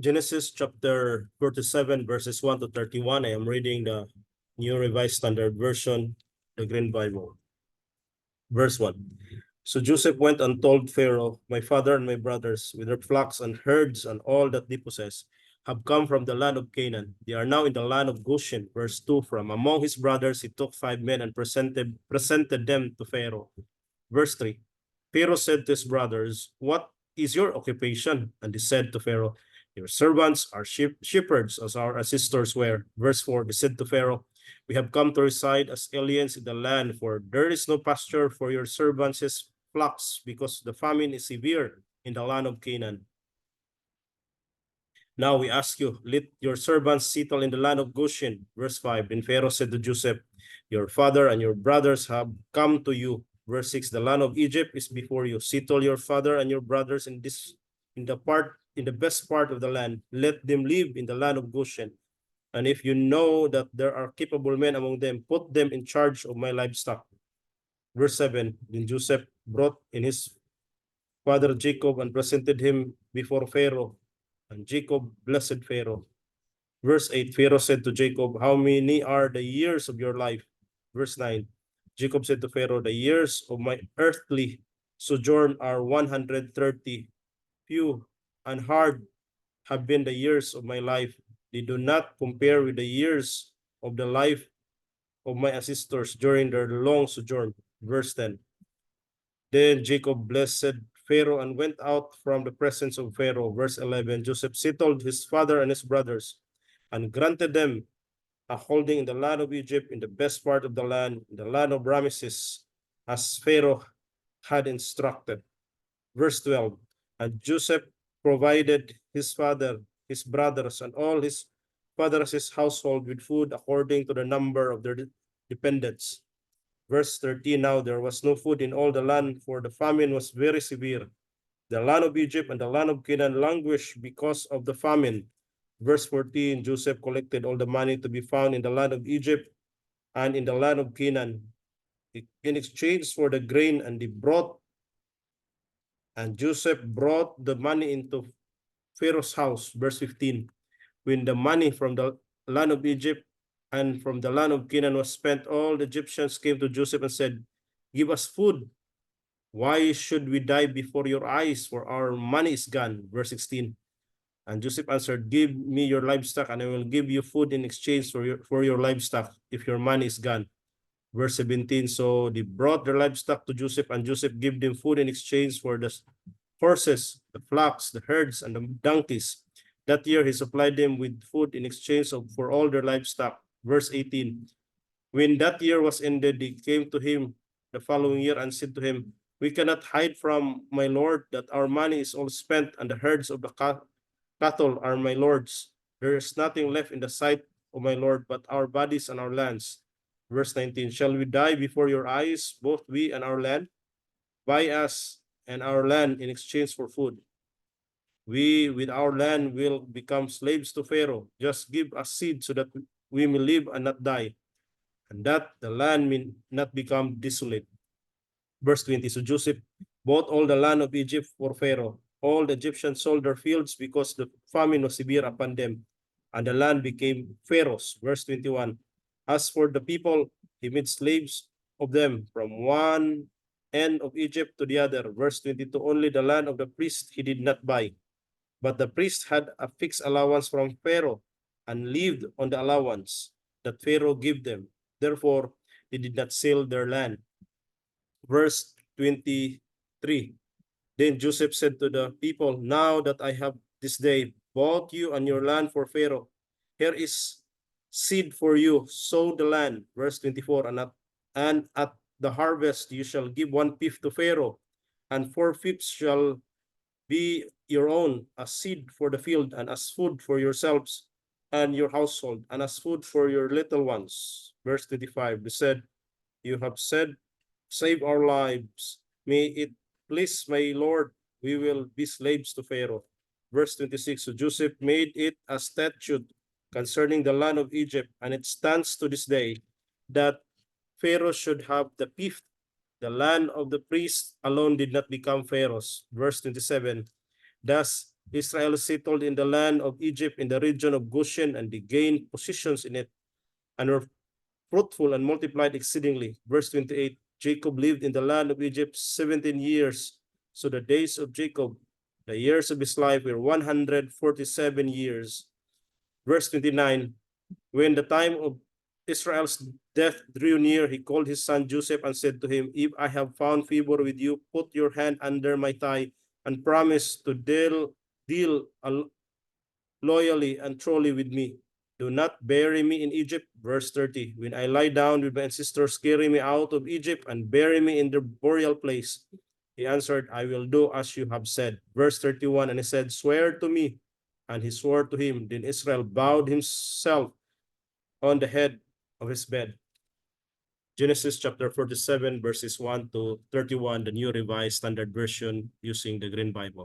Genesis chapter 47, verses 1 to 31. I am reading the New Revised Standard Version, the Green Bible. Verse 1. So Joseph went and told Pharaoh, my father and my brothers, with their flocks and herds and all that they possess, have come from the land of Canaan. They are now in the land of Goshen. Verse 2. From among his brothers he took 5 men and presented them to Pharaoh. Verse 3. Pharaoh said to his brothers, what is your occupation? And they said to Pharaoh, your servants are shepherds, as our ancestors were. Verse 4. They said to Pharaoh, we have come to reside as aliens in the land, for there is no pasture for your servants' flocks, because the famine is severe in the land of Canaan. Now we ask you, let your servants settle in the land of Goshen. Verse 5. Then Pharaoh said to Joseph, your father and your brothers have come to you. Verse 6. The land of Egypt is before you. Settle your father and your brothers in the best part of the land. Let them live in the land of Goshen. And if you know that there are capable men among them, put them in charge of my livestock. Verse 7. Then Joseph brought in his father Jacob and presented him before Pharaoh. And Jacob blessed Pharaoh. Verse 8. Pharaoh said to Jacob, how many are the years of your life? Verse 9. Jacob said to Pharaoh, the years of my earthly sojourn are 130. Few and hard have been the years of my life. They do not compare with the years of the life of my ancestors during their long sojourn. Verse 10. Then Jacob blessed Pharaoh and went out from the presence of Pharaoh. Verse 11. Joseph settled his father and his brothers and granted them a holding in the land of Egypt, in the best part of the land, in the land of Ramesses, as Pharaoh had instructed. Verse 12. And Joseph provided his father, his brothers, and all his father's household with food according to the number of their dependents. Verse 13. Now there was no food in all the land, for the famine was very severe. The land of Egypt and the land of Canaan languished because of the famine. Verse 14. Joseph collected all the money to be found in the land of Egypt and in the land of Canaan in exchange for the grain, and Joseph brought the money into Pharaoh's house. Verse 15. When the money from the land of Egypt and from the land of Canaan was spent, all the Egyptians came to Joseph and said, give us food. Why should we die before your eyes? For our money is gone. Verse 16. And Joseph answered, give me your livestock, and I will give you food in exchange for your livestock, if your money is gone. Verse 17. So they brought their livestock to Joseph, and Joseph gave them food in exchange for the horses, the flocks, the herds, and the donkeys. That year he supplied them with food in exchange for all their livestock. Verse 18. When that year was ended, they came to him the following year and said to him, we cannot hide from my lord that our money is all spent, and the herds of the cattle are my lord's. There is nothing left in the sight of my lord but our bodies and our lands. Verse 19. Shall we die before your eyes, both we and our land? Buy us and our land in exchange for food. We with our land will become slaves to Pharaoh. Just give us seed so that we may live and not die, and that the land may not become desolate. Verse 20. So Joseph bought all the land of Egypt for Pharaoh. All the Egyptians sold their fields because the famine was severe upon them, and the land became Pharaoh's. Verse 21. As for the people, he made slaves of them from one end of Egypt to the other. Verse 22. Only the land of the priest he did not buy, but the priest had a fixed allowance from Pharaoh and lived on the allowance that Pharaoh gave them. Therefore, they did not sell their land. Verse 23. Then Joseph said to the people, now that I have this day bought you and your land for Pharaoh, here is seed for you, sow the land. Verse 24. And at the harvest you shall give 1/5 to Pharaoh, and 4/5 shall be your own, as seed for the field, and as food for yourselves and your household, and as food for your little ones. Verse 25. They said, you have said, save our lives. May it please my Lord, we will be slaves to Pharaoh. Verse 26. So Joseph made it a statute concerning the land of Egypt, and it stands to this day, that Pharaoh should have the fifth. The land of the priests alone did not become Pharaoh's. Verse 27. Thus Israel settled in the land of Egypt in the region of Goshen, and they gained positions in it and were fruitful and multiplied exceedingly. Verse 28, Jacob lived in the land of Egypt 17 years. So the days of Jacob, the years of his life, were 147 years. Verse 29, when the time of Israel's death drew near, he called his son Joseph and said to him, if I have found favor with you, put your hand under my thigh and promise to deal loyally and truly with me. Do not bury me in Egypt. Verse 30, when I lie down with my ancestors, carry me out of Egypt and bury me in the burial place. He answered, I will do as you have said. Verse 31, and he said, swear to me. And he swore to him. Then Israel bowed himself on the head of his bed. Genesis chapter 47, verses 1 to 31, the New Revised Standard Version using the Green Bible.